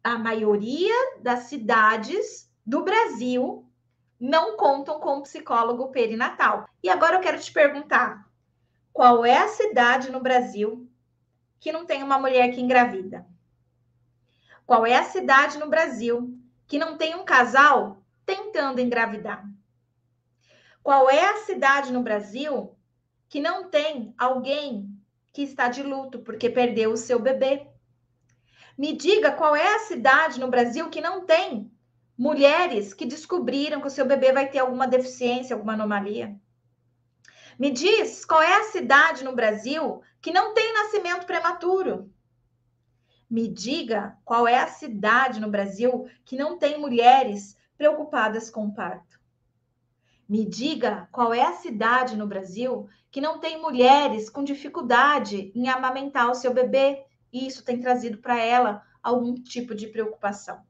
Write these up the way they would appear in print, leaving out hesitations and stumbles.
a maioria das cidades do Brasil não contam com psicólogo perinatal. E agora eu quero te perguntar, qual é a cidade no Brasil que não tem uma mulher que engravida? Qual é a cidade no Brasil que não tem um casal tentando engravidar? Qual é a cidade no Brasil que não tem alguém que está de luto porque perdeu o seu bebê? Me diga qual é a cidade no Brasil que não tem mulheres que descobriram que o seu bebê vai ter alguma deficiência, alguma anomalia. Me diz qual é a cidade no Brasil que não tem nascimento prematuro. Me diga qual é a cidade no Brasil que não tem mulheres preocupadas com o parto. Me diga qual é a cidade no Brasil que não tem mulheres com dificuldade em amamentar o seu bebê e isso tem trazido para ela algum tipo de preocupação.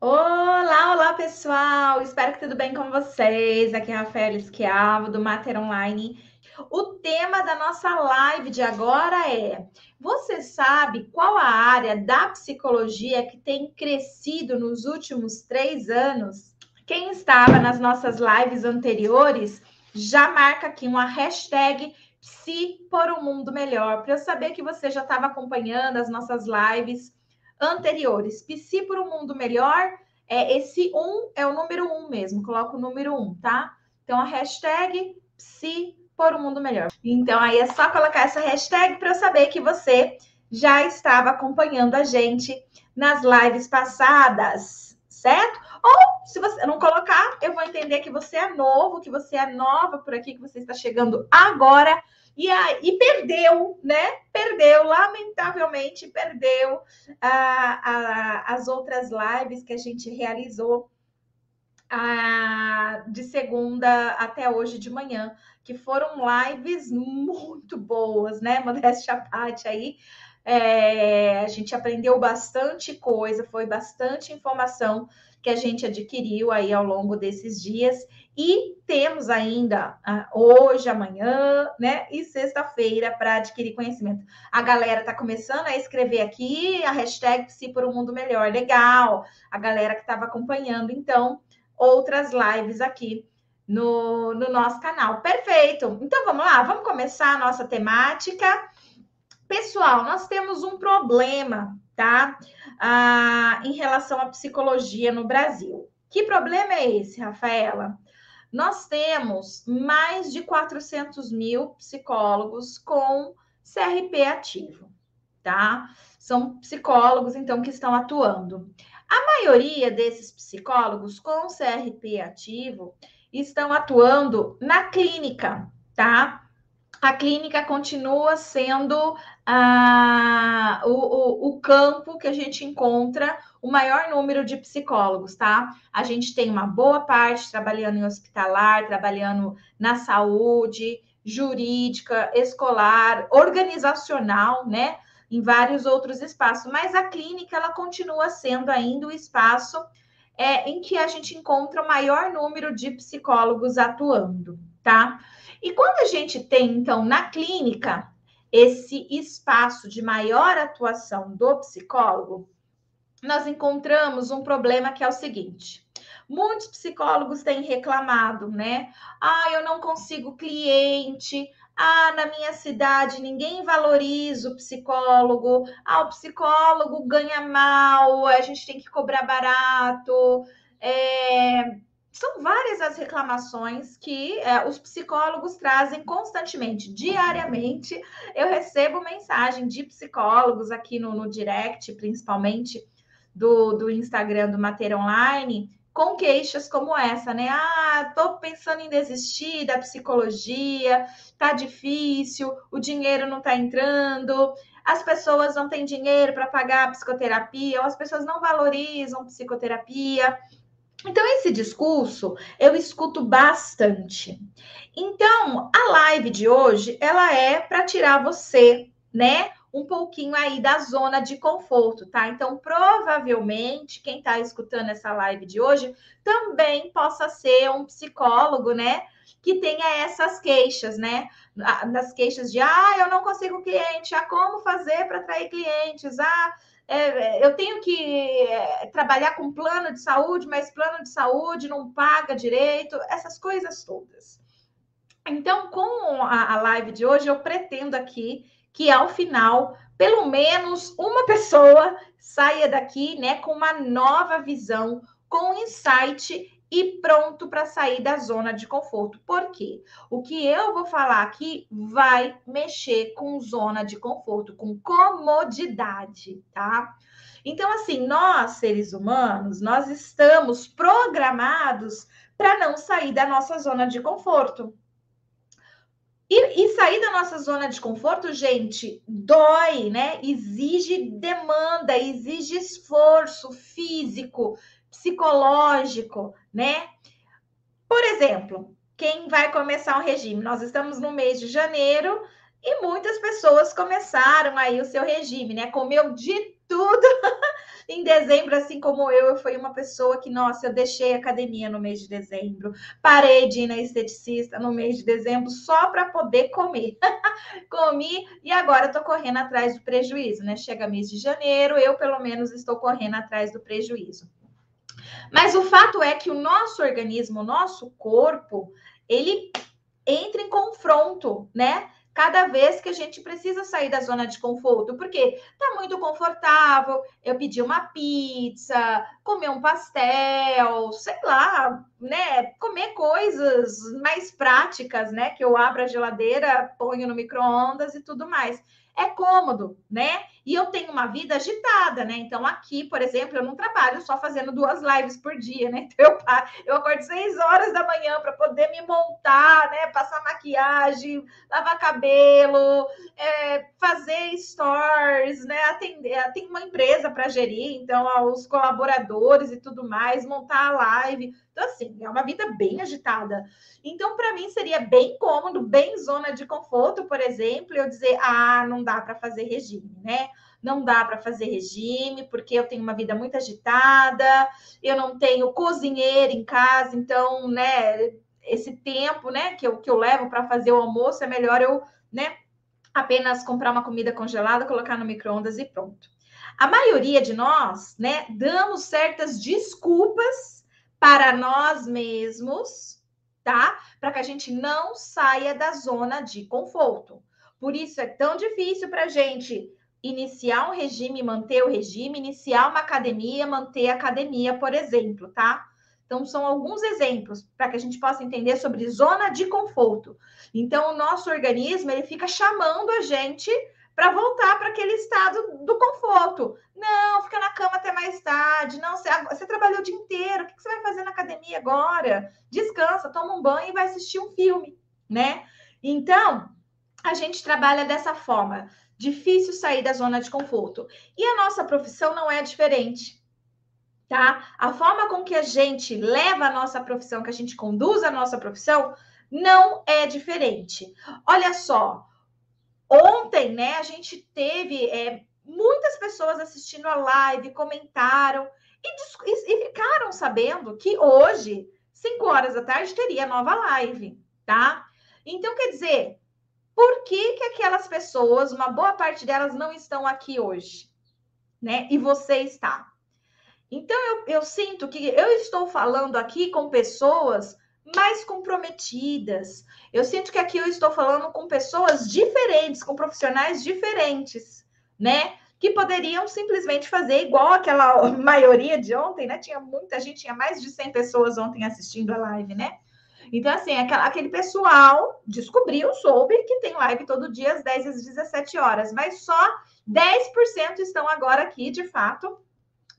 Olá, olá pessoal! Espero que tudo bem com vocês. Aqui é a Rafaela Esquiavo do Mater Online. O tema da nossa live de agora é: você sabe qual a área da psicologia que tem crescido nos últimos 3 anos? Quem estava nas nossas lives anteriores já marca aqui uma hashtag Psi por um Mundo Melhor, para eu saber que você já estava acompanhando as nossas lives anteriores. Psi por um Mundo Melhor, esse 1 é o número 1 mesmo, coloca o número 1, tá? Então, a hashtag Psi por um Mundo Melhor. Então, aí é só colocar essa hashtag para eu saber que você já estava acompanhando a gente nas lives passadas, certo? Ou, se você não colocar, eu vou entender que você é novo, que você é nova por aqui, que você está chegando agora e perdeu, né? Perdeu, lamentavelmente, perdeu as outras lives que a gente realizou de segunda até hoje de manhã, que foram lives muito boas, né? Modéstia à parte aí. A gente aprendeu bastante coisa, foi bastante informação que a gente adquiriu aí ao longo desses dias. E temos ainda hoje, amanhã, né? E sexta-feira para adquirir conhecimento. A galera tá começando a escrever aqui a hashtag Psi por um Mundo Melhor. Legal! A galera que estava acompanhando, então, outras lives aqui no nosso canal. Perfeito! Então, vamos lá, vamos começar a nossa temática. Pessoal, nós temos um problema, tá? Em relação à psicologia no Brasil. Que problema é esse, Rafaela? Nós temos mais de 400 mil psicólogos com CRP ativo, tá? São psicólogos, então, que estão atuando. A maioria desses psicólogos com CRP ativo estão atuando na clínica, tá? A clínica continua sendo o campo que a gente encontra o maior número de psicólogos, tá? A gente tem uma boa parte trabalhando em hospitalar, trabalhando na saúde, jurídica, escolar, organizacional, né? Em vários outros espaços, mas a clínica ela continua sendo ainda o espaço em que a gente encontra o maior número de psicólogos atuando, tá? E quando a gente tem, então, na clínica, esse espaço de maior atuação do psicólogo, nós encontramos um problema que é o seguinte: muitos psicólogos têm reclamado, né? Eu não consigo cliente. Na minha cidade ninguém valoriza o psicólogo. O psicólogo ganha mal, a gente tem que cobrar barato. São várias as reclamações que os psicólogos trazem constantemente, diariamente. Eu recebo mensagem de psicólogos aqui no direct, principalmente do Instagram do Mater Online, com queixas como essa, né? Tô pensando em desistir da psicologia, tá difícil, o dinheiro não tá entrando, as pessoas não têm dinheiro para pagar a psicoterapia, ou as pessoas não valorizam psicoterapia. Então, esse discurso eu escuto bastante. Então, a live de hoje, ela é para tirar você, né, um pouquinho aí da zona de conforto, tá? Então, provavelmente, quem está escutando essa live de hoje também possa ser um psicólogo, né, que tenha essas queixas, né? Das queixas de, eu não consigo cliente, como fazer para atrair clientes? eu tenho que trabalhar com plano de saúde, mas plano de saúde não paga direito, essas coisas todas. Então, com a live de hoje, eu pretendo aqui que ao final, pelo menos uma pessoa saia daqui, né, com uma nova visão, com insight e pronto para sair da zona de conforto. Por quê? O que eu vou falar aqui vai mexer com zona de conforto, com comodidade, tá? Então, assim, nós, seres humanos, nós estamos programados para não sair da nossa zona de conforto. E sair da nossa zona de conforto, gente, dói, né? Exige demanda, exige esforço físico, psicológico, né? Por exemplo, quem vai começar um regime? Nós estamos no mês de janeiro e muitas pessoas começaram aí o seu regime, né? Comeu de tudo em dezembro, assim como eu fui uma pessoa que, nossa, eu deixei a academia no mês de dezembro, parei de ir na esteticista no mês de dezembro só para poder comer. Comi e agora estou correndo atrás do prejuízo, né? Chega mês de janeiro, eu pelo menos estou correndo atrás do prejuízo. Mas o fato é que o nosso organismo, o nosso corpo, ele entra em confronto, né? Cada vez que a gente precisa sair da zona de conforto, porque tá muito confortável, eu pedi uma pizza, comer um pastel, sei lá, né? Comer coisas mais práticas, né? Que eu abro a geladeira, ponho no micro-ondas e tudo mais. É cômodo, né? E eu tenho uma vida agitada, né? Então, aqui, por exemplo, eu não trabalho só fazendo 2 lives por dia, né? Então, eu acordo 6 horas da manhã para poder me montar, né? Passar maquiagem, lavar cabelo, fazer stories, né? Atender. Tem uma empresa para gerir, então, os colaboradores e tudo mais, montar a live. Então, assim, é uma vida bem agitada. Então, para mim, seria bem cômodo, bem zona de conforto, por exemplo, eu dizer, não dá para fazer regime, né? Não dá para fazer regime, porque eu tenho uma vida muito agitada, eu não tenho cozinheiro em casa, então, né, esse tempo, né, que eu levo para fazer o almoço, é melhor eu, né, apenas comprar uma comida congelada, colocar no micro-ondas e pronto. A maioria de nós, né, damos certas desculpas para nós mesmos, tá? Para que a gente não saia da zona de conforto. Por isso é tão difícil para a gente iniciar um regime, manter o regime, iniciar uma academia, manter a academia, por exemplo, tá? Então, são alguns exemplos para que a gente possa entender sobre zona de conforto. Então, o nosso organismo, ele fica chamando a gente para voltar para aquele estado do conforto. Não, fica na cama até mais tarde. Não, você trabalhou o dia inteiro. O que você vai fazer na academia agora? Descansa, toma um banho e vai assistir um filme, né? Então, a gente trabalha dessa forma. Difícil sair da zona de conforto. E a nossa profissão não é diferente, tá? A forma com que a gente leva a nossa profissão, que a gente conduz a nossa profissão, não é diferente. Olha só, ontem, né, a gente teve muitas pessoas assistindo a live, comentaram e ficaram sabendo que hoje, 5 horas da tarde, teria nova live, tá? Então, quer dizer, por que aquelas pessoas, uma boa parte delas, não estão aqui hoje, né? E você está. Então, eu sinto que eu estou falando aqui com pessoas mais comprometidas. Eu sinto que aqui eu estou falando com pessoas diferentes, com profissionais diferentes, né? Que poderiam simplesmente fazer igual aquela maioria de ontem, né? Tinha muita gente, tinha mais de 100 pessoas ontem assistindo a live, né? Então, assim, aquele pessoal descobriu, soube que tem live todo dia às 10 às 17 horas, mas só 10% estão agora aqui, de fato,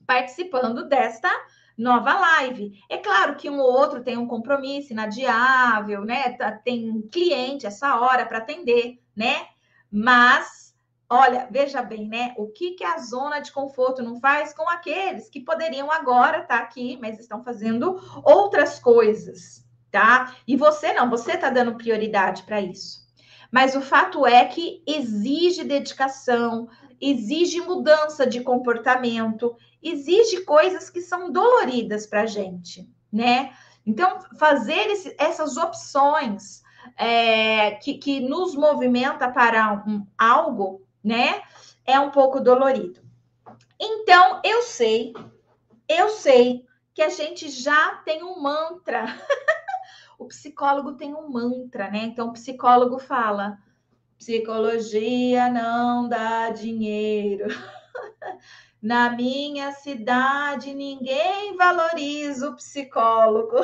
participando desta nova live. É claro que um ou outro tem um compromisso inadiável, né? Tem cliente essa hora para atender, né? Mas, olha, veja bem, né? O que a zona de conforto não faz com aqueles que poderiam agora estar aqui, mas estão fazendo outras coisas, tá? E você não, você está dando prioridade para isso. Mas o fato é que exige dedicação, exige mudança de comportamento, exige coisas que são doloridas para a gente, né? Então, fazer essas opções que nos movimenta para algo, né? É um pouco dolorido. Então, eu sei que a gente já tem um mantra. O psicólogo tem um mantra, né? Então, o psicólogo fala: psicologia não dá dinheiro. Na minha cidade, ninguém valoriza o psicólogo.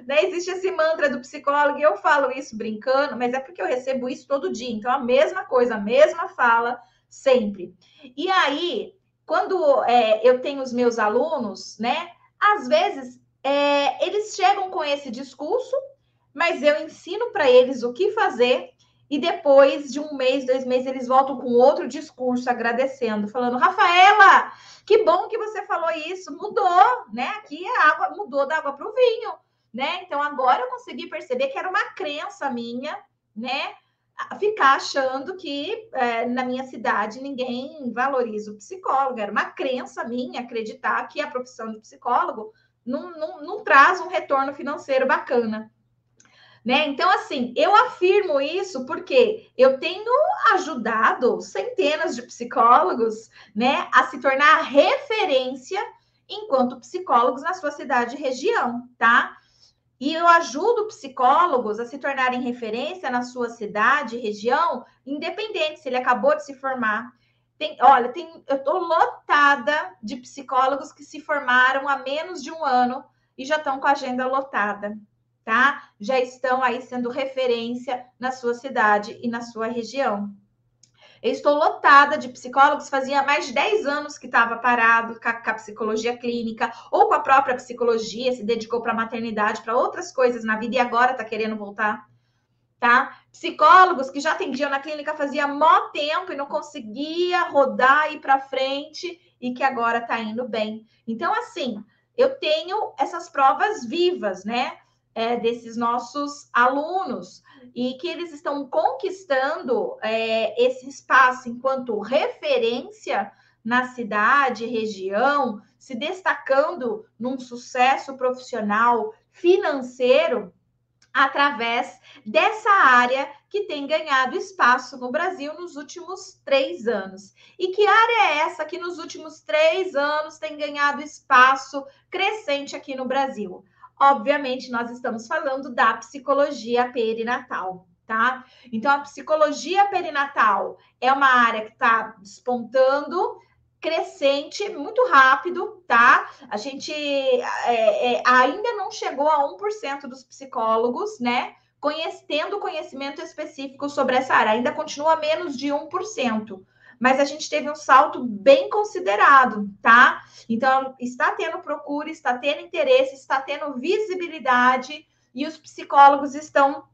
Né? Existe esse mantra do psicólogo, e eu falo isso brincando, mas é porque eu recebo isso todo dia. Então, a mesma coisa, a mesma fala, sempre. E aí, quando eu tenho os meus alunos, né? Às vezes, eles chegam com esse discurso, mas eu ensino para eles o que fazer, e depois de um mês, 2 meses, eles voltam com outro discurso, agradecendo, falando: Rafaela, que bom que você falou isso, mudou, né? Aqui a água mudou da água para o vinho, né? Então agora eu consegui perceber que era uma crença minha, né? Ficar achando que na minha cidade ninguém valoriza o psicólogo, era uma crença minha acreditar que a profissão de psicólogo não traz um retorno financeiro bacana. Né? Então, assim, eu afirmo isso porque eu tenho ajudado centenas de psicólogos, né, a se tornar referência enquanto psicólogos na sua cidade e região, tá? E eu ajudo psicólogos a se tornarem referência na sua cidade e região, independente se ele acabou de se formar. Eu estou lotada de psicólogos que se formaram há menos de um ano e já estão com a agenda lotada, tá? Já estão aí sendo referência na sua cidade e na sua região. Eu estou lotada de psicólogos, fazia mais de 10 anos que estava parado com a psicologia clínica ou com a própria psicologia, se dedicou para a maternidade, para outras coisas na vida e agora está querendo voltar, tá? Psicólogos que já atendiam na clínica fazia mó tempo e não conseguia rodar e ir para frente e que agora está indo bem. Então, assim, eu tenho essas provas vivas, né? Desses nossos alunos e que eles estão conquistando esse espaço enquanto referência na cidade, região, se destacando num sucesso profissional, financeiro, através dessa área que tem ganhado espaço no Brasil nos últimos 3 anos. E que área é essa que nos últimos 3 anos tem ganhado espaço crescente aqui no Brasil? Obviamente, nós estamos falando da psicologia perinatal, tá? Então, a psicologia perinatal é uma área que está despontando, crescente, muito rápido, tá? A gente ainda não chegou a 1% dos psicólogos, né? Tendo conhecimento específico sobre essa área, ainda continua menos de 1%. Mas a gente teve um salto bem considerado, tá? Então, está tendo procura, está tendo interesse, está tendo visibilidade e os psicólogos estão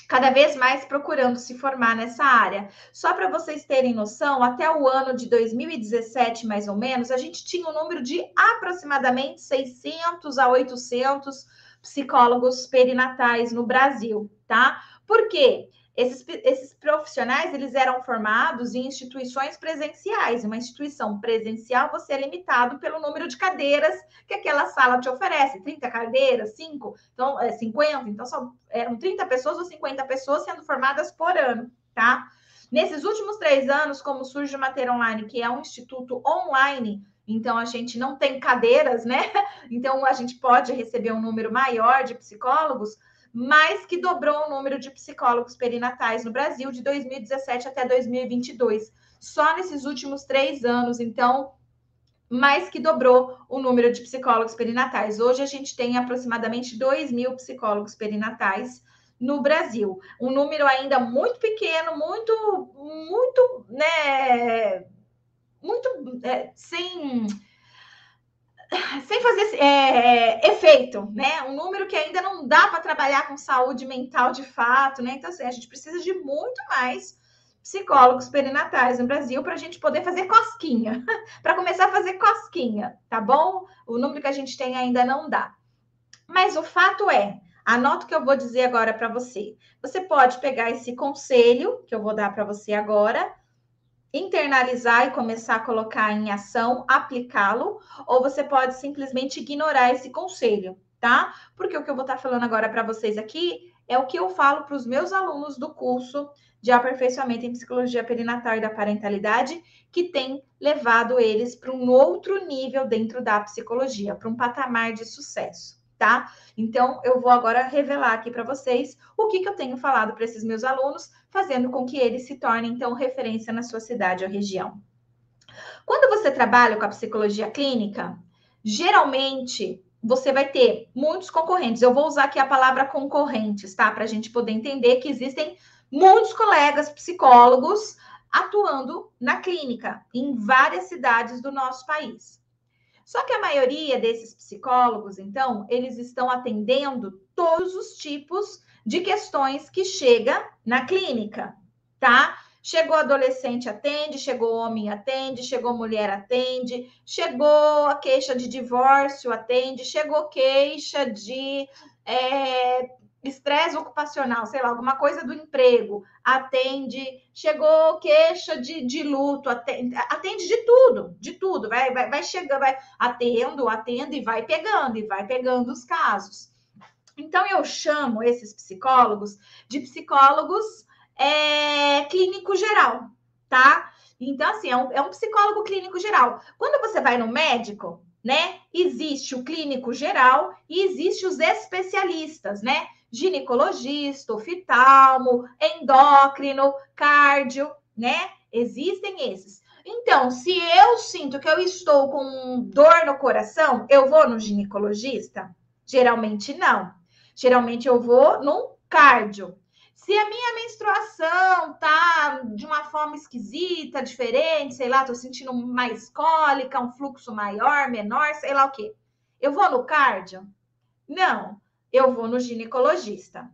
cada vez mais procurando se formar nessa área. Só para vocês terem noção, até o ano de 2017, mais ou menos, a gente tinha um número de aproximadamente 600 a 800 psicólogos perinatais no Brasil, tá? Por quê? Esses profissionais, eles eram formados em instituições presenciais. Uma instituição presencial, você é limitado pelo número de cadeiras que aquela sala te oferece. 30 cadeiras, 5, então, 50. Então, eram 30 pessoas ou 50 pessoas sendo formadas por ano, tá? Nesses últimos 3 anos, como surge o Mater Online, que é um instituto online, então a gente não tem cadeiras, né? Então, a gente pode receber um número maior de psicólogos, mais que dobrou o número de psicólogos perinatais no Brasil de 2017 até 2022. Só nesses últimos 3 anos, então, mais que dobrou o número de psicólogos perinatais. Hoje a gente tem aproximadamente 2.000 psicólogos perinatais no Brasil. Um número ainda muito pequeno, muito, né, muito sem fazer efeito, né? Um número que ainda não dá para trabalhar com saúde mental de fato, né? Então, assim, a gente precisa de muito mais psicólogos perinatais no Brasil para a gente poder fazer cosquinha, para começar a fazer cosquinha, tá bom? O número que a gente tem ainda não dá. Mas o fato é, anota o que eu vou dizer agora para você. Você pode pegar esse conselho que eu vou dar para você agora, internalizar e começar a colocar em ação, aplicá-lo, ou você pode simplesmente ignorar esse conselho, tá? Porque o que eu vou estar falando agora para vocês aqui é o que eu falo para os meus alunos do curso de aperfeiçoamento em psicologia perinatal e da parentalidade, que tem levado eles para um outro nível dentro da psicologia, para um patamar de sucesso, tá? Então, eu vou agora revelar aqui para vocês o que eu tenho falado para esses meus alunos, fazendo com que eles se tornem, então, referência na sua cidade ou região. Quando você trabalha com a psicologia clínica, geralmente você vai ter muitos concorrentes. Eu vou usar aqui a palavra concorrentes, tá? Para a gente poder entender que existem muitos colegas psicólogos atuando na clínica em várias cidades do nosso país. Só que a maioria desses psicólogos, então, eles estão atendendo todos os tipos de questões que chega na clínica, tá? Chegou adolescente, atende, chegou homem, atende, chegou mulher, atende, chegou a queixa de divórcio, atende, chegou queixa de estresse ocupacional, sei lá, alguma coisa do emprego, atende, chegou queixa de luto, atende de tudo, vai chegando, atendo e vai pegando os casos. Então, eu chamo esses psicólogos de psicólogos clínico geral, tá? Então, assim, é um psicólogo clínico geral. Quando você vai no médico, né, existe o clínico geral e existe os especialistas, né? Ginecologista, oftalmo, endócrino, cardio, né? Existem esses. Então, se eu sinto que eu estou com dor no coração, eu vou no ginecologista? Geralmente não. Geralmente eu vou num cardio. Se a minha menstruação tá de uma forma esquisita, diferente, sei lá, tô sentindo mais cólica, um fluxo maior, menor, sei lá o quê. Eu vou no cardio? Não, eu vou no ginecologista,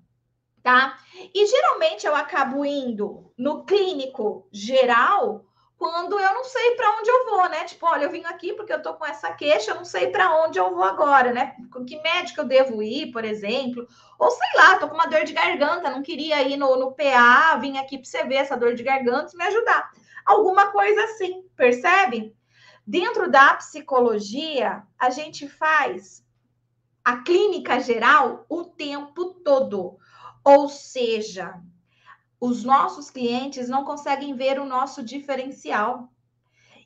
tá? E geralmente eu acabo indo no clínico geral quando eu não sei para onde eu vou, né? Tipo, olha, eu vim aqui porque eu tô com essa queixa, eu não sei para onde eu vou agora, né? Com que médico eu devo ir, por exemplo? Ou sei lá, tô com uma dor de garganta, não queria ir no PA, vim aqui para você ver essa dor de garganta e me ajudar. Alguma coisa assim, percebe? Dentro da psicologia, a gente faz a clínica geral o tempo todo. Ou seja, os nossos clientes não conseguem ver o nosso diferencial.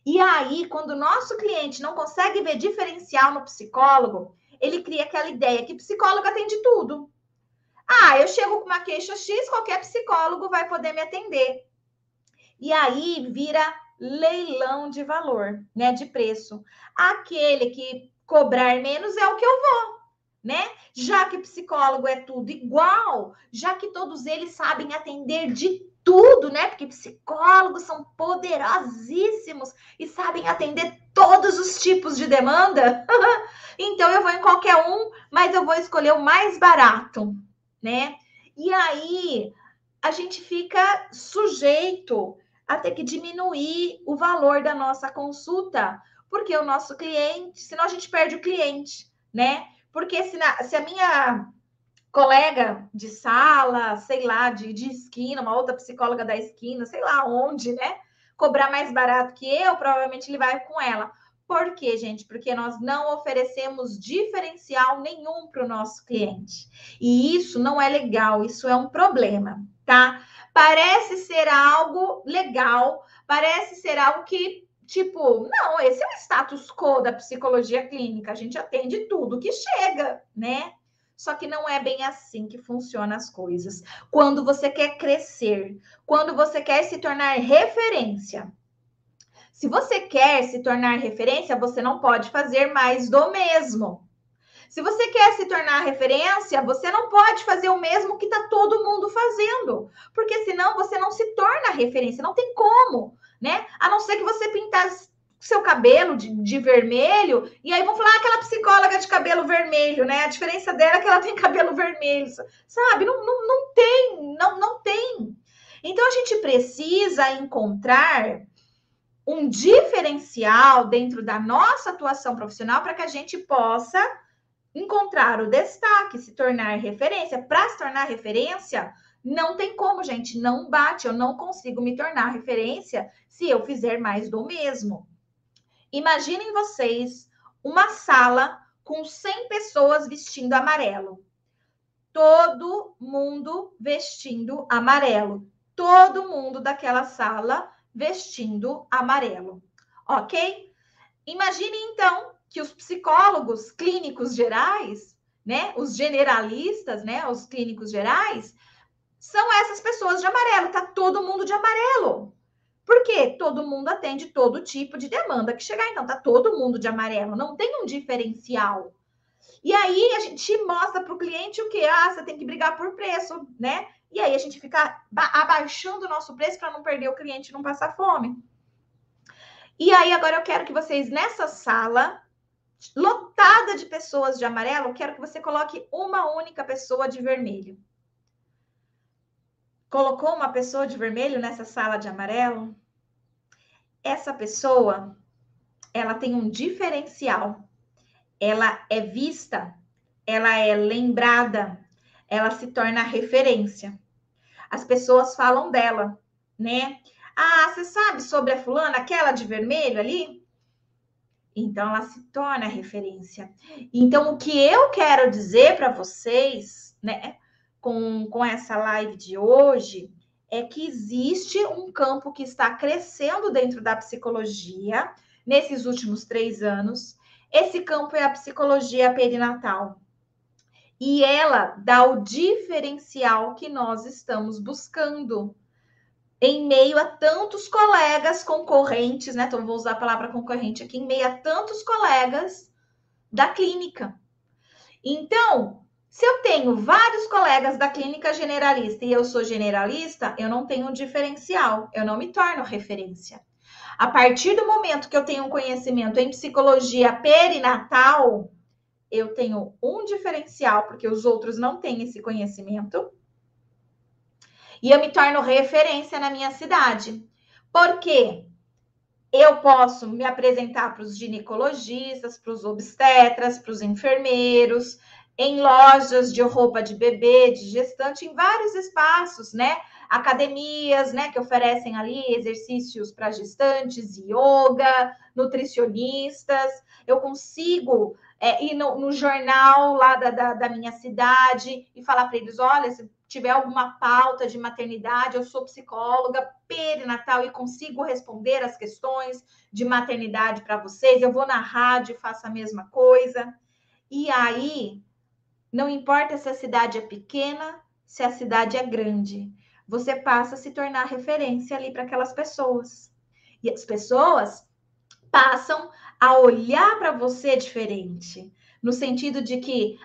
E aí, quando o nosso cliente não consegue ver diferencial no psicólogo, ele cria aquela ideia que psicólogo atende tudo. Ah, eu chego com uma queixa X, qualquer psicólogo vai poder me atender. E aí vira leilão de valor, né, de preço. Aquele que cobrar menos é o que eu vou, né? Já que psicólogo é tudo igual, já que todos eles sabem atender de tudo, né? Porque psicólogos são poderosíssimos e sabem atender todos os tipos de demanda. Então eu vou em qualquer um, mas eu vou escolher o mais barato, né? E aí a gente fica sujeito a ter que diminuir o valor da nossa consulta, porque o nosso cliente, senão a gente perde o cliente, né? Porque se a minha colega de sala, sei lá, de esquina, uma outra psicóloga da esquina, sei lá onde, né? Cobrar mais barato que eu, provavelmente ele vai com ela. Por quê, gente? Porque nós não oferecemos diferencial nenhum para o nosso cliente. E isso não é legal, isso é um problema, tá? Parece ser algo legal, parece ser algo que, tipo, não, esse é o status quo da psicologia clínica, a gente atende tudo que chega, né? Só que não é bem assim que funcionam as coisas. Quando você quer crescer, quando você quer se tornar referência. Se você quer se tornar referência, você não pode fazer mais do mesmo. Se você quer se tornar referência, você não pode fazer o mesmo que está todo mundo fazendo, porque senão você não se torna referência, não tem como, né? A não ser que você pintar seu cabelo de vermelho, e aí vão falar aquela psicóloga de cabelo vermelho, né? A diferença dela é que ela tem cabelo vermelho, sabe? Não tem. Então a gente precisa encontrar um diferencial dentro da nossa atuação profissional para que a gente possa encontrar o destaque, se tornar referência. Para se tornar referência, não tem como, gente, não bate. Eu não consigo me tornar referência se eu fizer mais do mesmo. Imaginem vocês uma sala com 100 pessoas vestindo amarelo. Todo mundo vestindo amarelo. todo mundo daquela sala vestindo amarelo, ok? Imagine, então, que os psicólogos clínicos gerais, né, os generalistas, né, os clínicos gerais, são essas pessoas de amarelo, tá todo mundo de amarelo. Por quê? Todo mundo atende todo tipo de demanda que chegar, então tá todo mundo de amarelo, não tem um diferencial. E aí a gente mostra para o cliente o que? Ah, você tem que brigar por preço, né? E aí a gente fica abaixando o nosso preço para não perder o cliente e não passar fome. E aí agora eu quero que vocês, nessa sala lotada de pessoas de amarelo, quero que você coloque uma única pessoa de vermelho. Colocou uma pessoa de vermelho nessa sala de amarelo? Essa pessoa, ela tem um diferencial. Ela é vista, ela é lembrada, ela se torna referência. As pessoas falam dela, né? Ah, você sabe sobre a fulana, aquela de vermelho ali? Então, ela se torna referência. Então, o que eu quero dizer para vocês, né, com essa live de hoje, é que existe um campo que está crescendo dentro da psicologia nesses últimos 3 anos. Esse campo é a psicologia perinatal. E ela dá o diferencial que nós estamos buscando em meio a tantos colegas concorrentes, né? Então, vou usar a palavra concorrente aqui, em meio a tantos colegas da clínica. Então, se eu tenho vários colegas da clínica generalista e eu sou generalista, eu não tenho um diferencial, eu não me torno referência. A partir do momento que eu tenho um conhecimento em psicologia perinatal, eu tenho um diferencial, porque os outros não têm esse conhecimento, e eu me torno referência na minha cidade. Por quê? Eu posso me apresentar para os ginecologistas, para os obstetras, para os enfermeiros, em lojas de roupa de bebê, de gestante, em vários espaços, né? Academias, né, que oferecem ali exercícios para gestantes, yoga, nutricionistas. Eu consigo ir no jornal lá da minha cidade e falar para eles: olha, se tiver alguma pauta de maternidade, eu sou psicóloga perinatal e consigo responder as questões de maternidade para vocês. Eu vou na rádio e faço a mesma coisa. E aí, não importa se a cidade é pequena, se a cidade é grande, você passa a se tornar referência ali para aquelas pessoas. E as pessoas passam a olhar para você diferente, no sentido de que,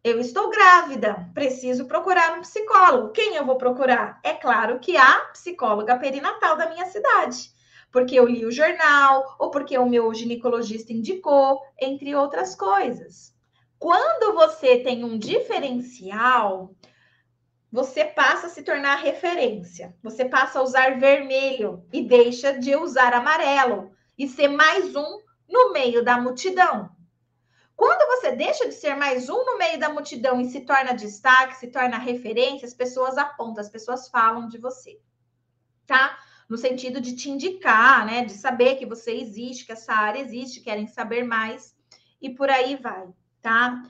eu estou grávida, preciso procurar um psicólogo. Quem eu vou procurar? É claro que a psicóloga perinatal da minha cidade, porque eu li o jornal ou porque o meu ginecologista indicou, entre outras coisas. Quando você tem um diferencial, você passa a se tornar referência. Você passa a usar vermelho e deixa de usar amarelo e ser mais um no meio da multidão. Quando você deixa de ser mais um no meio da multidão e se torna destaque, se torna referência, as pessoas apontam, as pessoas falam de você, tá? No sentido de te indicar, né? De saber que você existe, que essa área existe, querem saber mais e por aí vai, tá?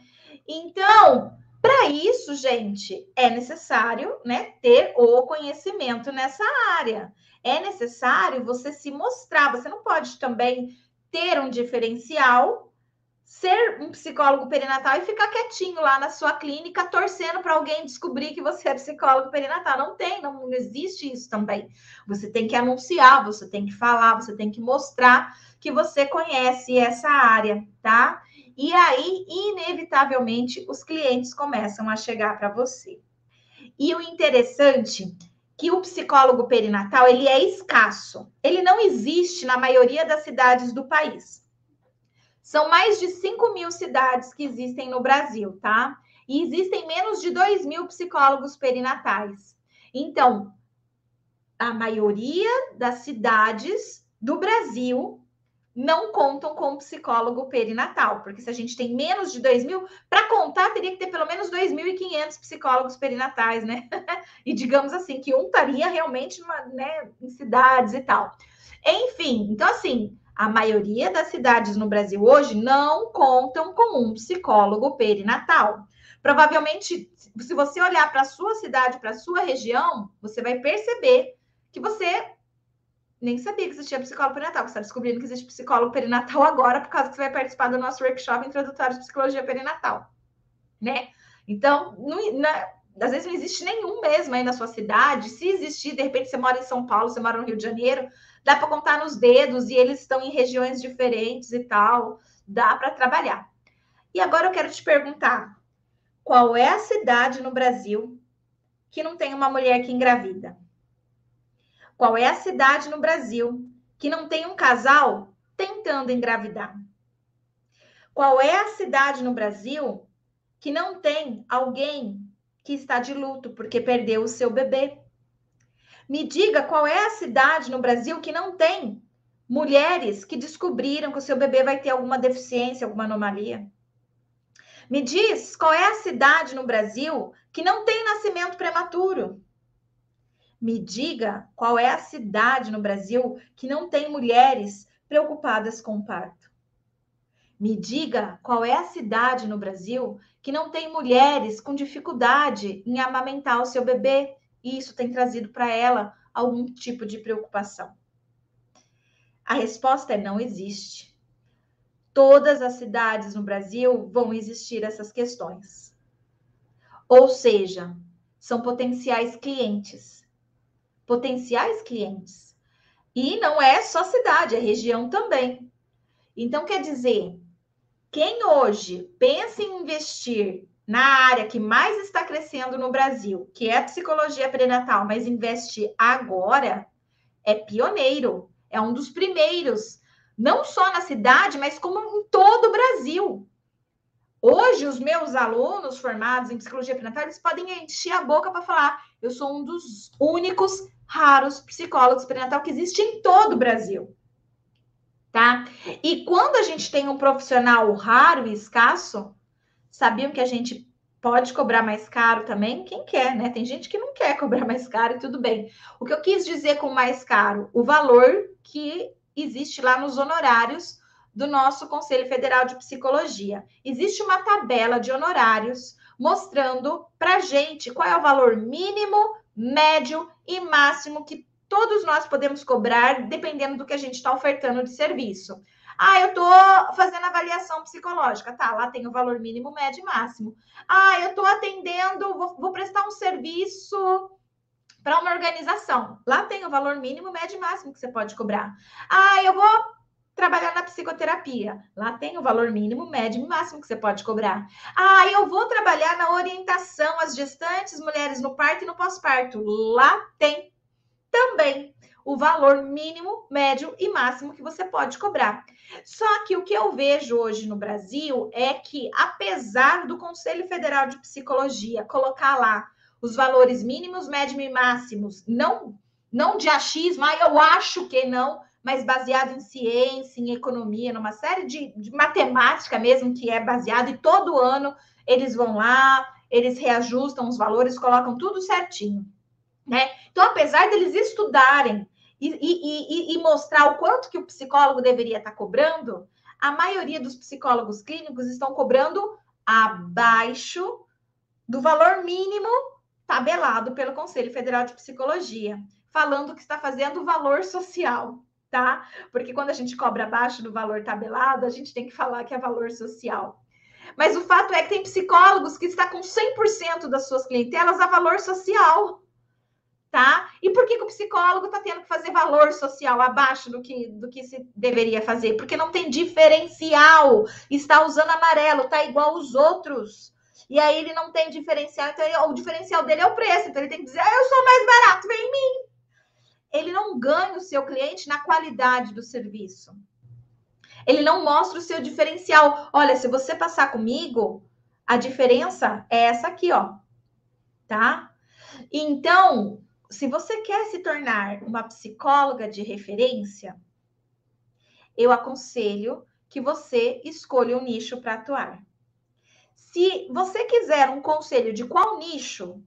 Então, para isso, gente, é necessário, né, ter o conhecimento nessa área. É necessário você se mostrar. Você não pode também ter um diferencial, ser um psicólogo perinatal e ficar quietinho lá na sua clínica, torcendo para alguém descobrir que você é psicólogo perinatal. Não existe isso também. Você tem que anunciar, você tem que falar, você tem que mostrar que você conhece essa área, tá? E aí, inevitavelmente, os clientes começam a chegar para você. E o interessante que o psicólogo perinatal, ele é escasso. Ele não existe na maioria das cidades do país. São mais de 5.000 cidades que existem no Brasil, tá? E existem menos de 2.000 psicólogos perinatais. Então, a maioria das cidades do Brasil não contam com psicólogo perinatal, porque se a gente tem menos de 2.000, para contar teria que ter pelo menos 2.500 psicólogos perinatais, né? E digamos assim, que um estaria realmente né, em cidades e tal. Enfim, então assim, a maioria das cidades no Brasil hoje não contam com um psicólogo perinatal. Provavelmente, se você olhar para a sua cidade, para a sua região, você vai perceber que você nem sabia que existia psicólogo perinatal. Você está descobrindo que existe psicólogo perinatal agora, por causa que você vai participar do nosso workshop introdutório de psicologia perinatal, né? Então, às vezes não existe nenhum mesmo aí na sua cidade. Se existir, de repente você mora em São Paulo, você mora no Rio de Janeiro, dá para contar nos dedos e eles estão em regiões diferentes e tal, dá para trabalhar. E agora eu quero te perguntar, qual é a cidade no Brasil que não tem uma mulher que engravida? Qual é a cidade no Brasil que não tem um casal tentando engravidar? Qual é a cidade no Brasil que não tem alguém que está de luto porque perdeu o seu bebê? Me diga qual é a cidade no Brasil que não tem mulheres que descobriram que o seu bebê vai ter alguma deficiência, alguma anomalia. Me diz qual é a cidade no Brasil que não tem nascimento prematuro. Me diga qual é a cidade no Brasil que não tem mulheres preocupadas com o parto. Me diga qual é a cidade no Brasil que não tem mulheres com dificuldade em amamentar o seu bebê e isso tem trazido para ela algum tipo de preocupação. A resposta é não existe. Todas as cidades no Brasil vão existir essas questões. Ou seja, são potenciais clientes. Potenciais clientes. E não é só cidade, é região também. Então, quer dizer, quem hoje pensa em investir na área que mais está crescendo no Brasil, que é a psicologia perinatal, mas investe agora, é pioneiro, é um dos primeiros, não só na cidade, mas como em todo o Brasil. Hoje, os meus alunos formados em psicologia perinatal, eles podem encher a boca para falar, eu sou um dos únicos raros psicólogos perinatal que existe em todo o Brasil. Tá? E quando a gente tem um profissional raro e escasso, sabiam que a gente pode cobrar mais caro também? Quem quer, né? Tem gente que não quer cobrar mais caro e tudo bem. O que eu quis dizer com mais caro? O valor que existe lá nos honorários do nosso Conselho Federal de Psicologia. Existe uma tabela de honorários mostrando para gente qual é o valor mínimo, médio e máximo que todos nós podemos cobrar, dependendo do que a gente está ofertando de serviço. Ah, eu estou fazendo avaliação psicológica. Tá, lá tem o valor mínimo, médio e máximo. Ah, eu estou atendendo, vou prestar um serviço para uma organização. Lá tem o valor mínimo, médio e máximo que você pode cobrar. Ah, eu vou trabalhar na psicoterapia. Lá tem o valor mínimo, médio e máximo que você pode cobrar. Ah, eu vou trabalhar na orientação às gestantes, mulheres no parto e no pós-parto. Lá tem também o valor mínimo, médio e máximo que você pode cobrar. Só que o que eu vejo hoje no Brasil é que, apesar do Conselho Federal de Psicologia colocar lá os valores mínimos, médios e máximos, não de achismo, eu acho que não, mas baseado em ciência, em economia, numa série de matemática mesmo, que é baseado, e todo ano eles vão lá, eles reajustam os valores, colocam tudo certinho, né? Então, apesar deles estudarem e mostrar o quanto que o psicólogo deveria estar cobrando, a maioria dos psicólogos clínicos estão cobrando abaixo do valor mínimo tabelado pelo Conselho Federal de Psicologia, falando que está fazendo valor social, tá? Porque quando a gente cobra abaixo do valor tabelado, a gente tem que falar que é valor social. Mas o fato é que tem psicólogos que estão com 100% das suas clientelas a valor social. Tá? E por que o psicólogo está tendo que fazer valor social abaixo do que se deveria fazer? Porque não tem diferencial. Está usando amarelo, está igual os outros. E aí ele não tem diferencial, então o diferencial dele é o preço. Então ele tem que dizer, eu sou mais barato, vem em mim. Ele não ganha o seu cliente na qualidade do serviço. Ele não mostra o seu diferencial. Olha, se você passar comigo, a diferença é essa aqui, ó. Tá? Então, se você quer se tornar uma psicóloga de referência, eu aconselho que você escolha um nicho para atuar. Se você quiser um conselho de qual nicho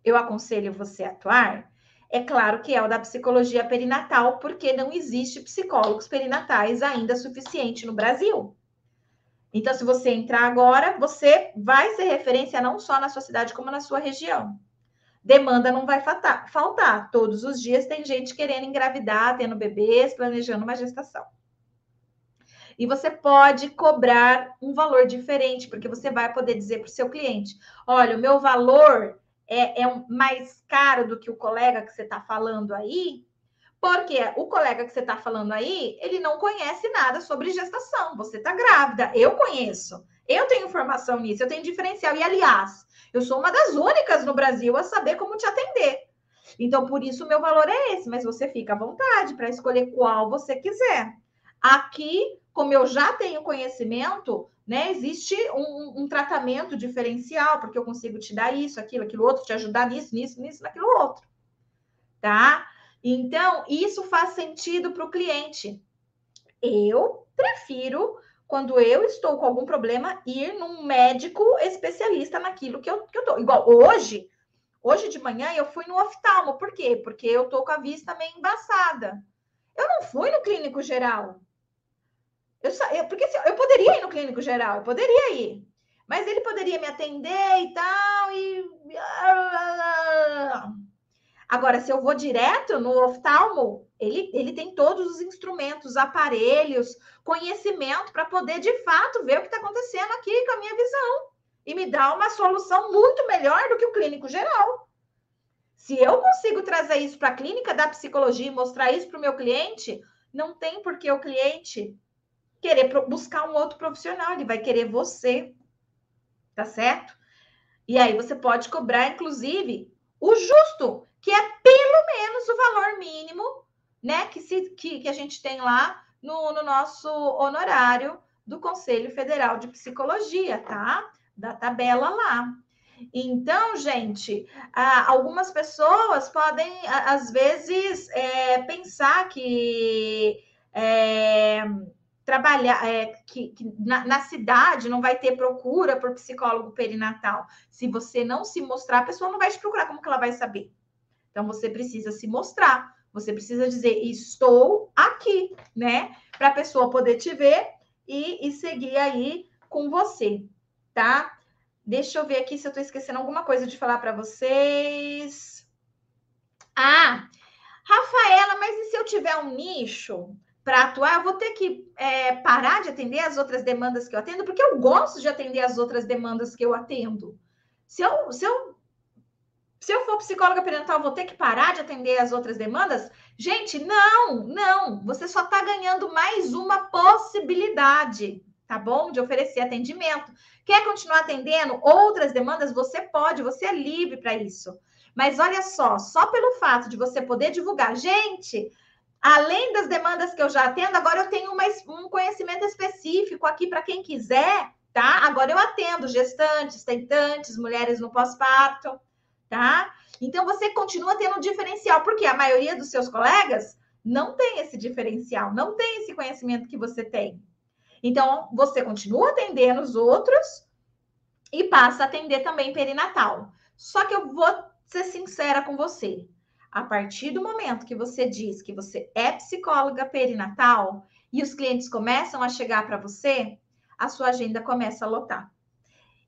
eu aconselho você a atuar, é claro que é o da psicologia perinatal, porque não existe psicólogos perinatais ainda suficiente no Brasil. Então, se você entrar agora, você vai ser referência não só na sua cidade, como na sua região. Demanda não vai faltar. Todos os dias tem gente querendo engravidar, tendo bebês, planejando uma gestação. E você pode cobrar um valor diferente, porque você vai poder dizer para o seu cliente: olha, o meu valor é mais caro do que o colega que você está falando aí, porque o colega que você está falando aí, ele não conhece nada sobre gestação. Você está grávida, eu conheço. Eu tenho informação nisso, eu tenho diferencial. E, aliás, eu sou uma das únicas no Brasil a saber como te atender. Então, por isso, o meu valor é esse, mas você fica à vontade para escolher qual você quiser. Aqui, como eu já tenho conhecimento, né, existe um tratamento diferencial, porque eu consigo te dar isso, aquilo outro, te ajudar nisso, naquilo outro. Tá? Então, isso faz sentido para o cliente. Eu prefiro, quando eu estou com algum problema, ir num médico especialista naquilo que eu tô. Igual hoje de manhã eu fui no oftalmo. Por quê? Porque eu tô com a vista meio embaçada. Eu não fui no clínico geral. Porque assim, eu poderia ir no clínico geral, eu poderia ir. Mas ele poderia me atender e tal, Agora, se eu vou direto no oftalmo, ele tem todos os instrumentos, aparelhos, conhecimento para poder, de fato, ver o que está acontecendo aqui com a minha visão. E me dar uma solução muito melhor do que o clínico geral. Se eu consigo trazer isso para a clínica da psicologia e mostrar isso para o meu cliente, não tem por que o cliente querer buscar um outro profissional. Ele vai querer você. Tá certo? E aí você pode cobrar, inclusive, o justo, que é pelo menos o valor mínimo, né? Que a gente tem lá no nosso honorário do Conselho Federal de Psicologia, tá? Da tabela lá. Então, gente, algumas pessoas podem, às vezes, pensar que trabalhar, que na cidade não vai ter procura por psicólogo perinatal. Se você não se mostrar, a pessoa não vai te procurar, como que ela vai saber? Então, você precisa se mostrar, você precisa dizer, estou aqui, né? Para a pessoa poder te ver e seguir aí com você, tá? Deixa eu ver aqui se eu estou esquecendo alguma coisa de falar para vocês. Rafaela, mas e se eu tiver um nicho para atuar, eu vou ter que parar de atender as outras demandas que eu atendo, porque eu gosto de atender as outras demandas que eu atendo. Se eu for psicóloga perinatal, eu vou ter que parar de atender as outras demandas? Gente, não. Você só está ganhando mais uma possibilidade, tá bom? De oferecer atendimento. Quer continuar atendendo outras demandas? Você pode, você é livre para isso. Mas olha só pelo fato de você poder divulgar, gente, além das demandas que eu já atendo, agora eu tenho um conhecimento específico aqui para quem quiser, tá? Agora eu atendo gestantes, tentantes, mulheres no pós-parto, tá? Então você continua tendo um diferencial, porque a maioria dos seus colegas não tem esse diferencial, não tem esse conhecimento que você tem. Então você continua atendendo os outros e passa a atender também perinatal. Só que eu vou ser sincera com você. A partir do momento que você diz que você é psicóloga perinatal e os clientes começam a chegar para você, a sua agenda começa a lotar.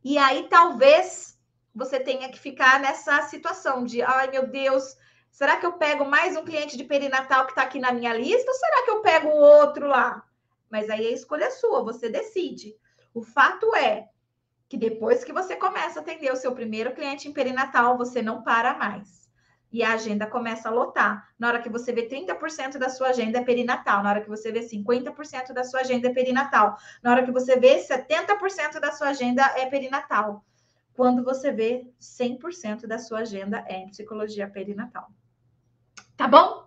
E aí talvez você tenha que ficar nessa situação de, ai meu Deus, será que eu pego mais um cliente de perinatal que está aqui na minha lista ou será que eu pego o outro lá? Mas aí a escolha é sua, você decide. O fato é que depois que você começa a atender o seu primeiro cliente em perinatal, você não para mais. E a agenda começa a lotar. Na hora que você vê 30% da sua agenda é perinatal. Na hora que você vê 50% da sua agenda é perinatal. Na hora que você vê 70% da sua agenda é perinatal. Quando você vê 100% da sua agenda é em psicologia perinatal. Tá bom?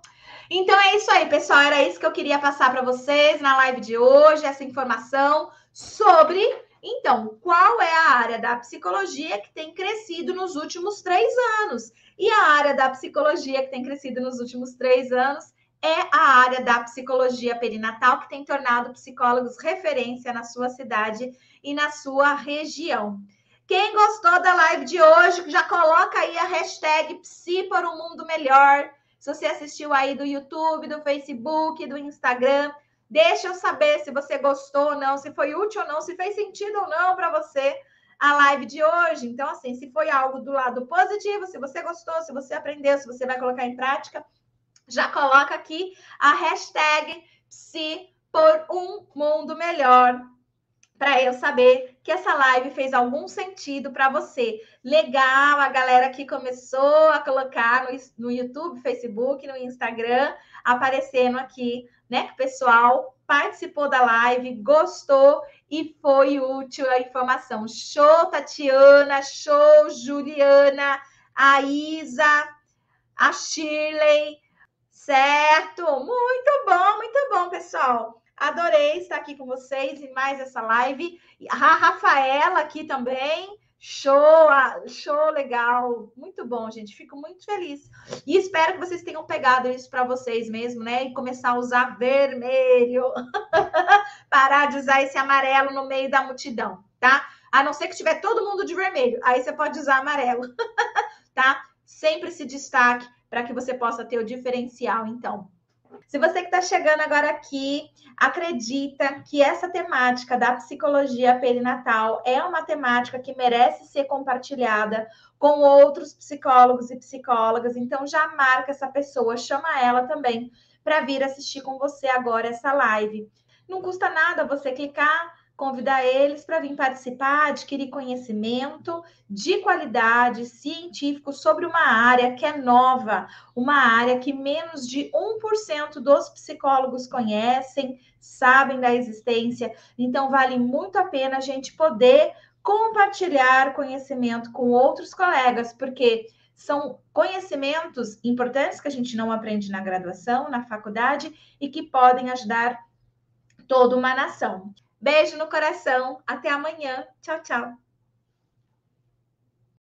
Então é isso aí, pessoal. Era isso que eu queria passar para vocês na live de hoje, essa informação sobre... Então, qual é a área da psicologia que tem crescido nos últimos 3 anos? E a área da psicologia que tem crescido nos últimos 3 anos é a área da psicologia perinatal, que tem tornado psicólogos referência na sua cidade e na sua região. Quem gostou da live de hoje, já coloca aí a hashtag Psi para um Mundo Melhor. Se você assistiu aí do YouTube, do Facebook, do Instagram, Deixa eu saber se você gostou ou não, se foi útil ou não, se fez sentido ou não para você a live de hoje. Então, assim, se foi algo do lado positivo, se você gostou, se você aprendeu, se você vai colocar em prática, já coloca aqui a hashtag Psi por um mundo melhor, para eu saber que essa live fez algum sentido para você. Legal, a galera que começou a colocar no YouTube, Facebook, no Instagram, aparecendo aqui, né? Que o pessoal participou da live, gostou e foi útil a informação. Show, Tatiana, show, Juliana, a Isa, a Shirley, certo? Muito bom, pessoal. Adorei estar aqui com vocês em mais essa live. A Rafaela aqui também. Show, show legal. Muito bom, gente. Fico muito feliz. E espero que vocês tenham pegado isso para vocês mesmo, né? E começar a usar vermelho. Parar de usar esse amarelo no meio da multidão, tá? A não ser que tiver todo mundo de vermelho. Aí você pode usar amarelo, tá? Sempre se destaque para que você possa ter o diferencial, então. Se você que está chegando agora aqui, acredita que essa temática da psicologia perinatal é uma temática que merece ser compartilhada com outros psicólogos e psicólogas, então já marca essa pessoa, chama ela também para vir assistir com você agora essa live. Não custa nada você clicar, convidar eles para vir participar, adquirir conhecimento de qualidade científico sobre uma área que é nova, uma área que menos de 1% dos psicólogos conhecem, sabem da existência. Então, vale muito a pena a gente poder compartilhar conhecimento com outros colegas, porque são conhecimentos importantes que a gente não aprende na graduação, na faculdade, e que podem ajudar toda uma nação. Beijo no coração, até amanhã. Tchau, tchau.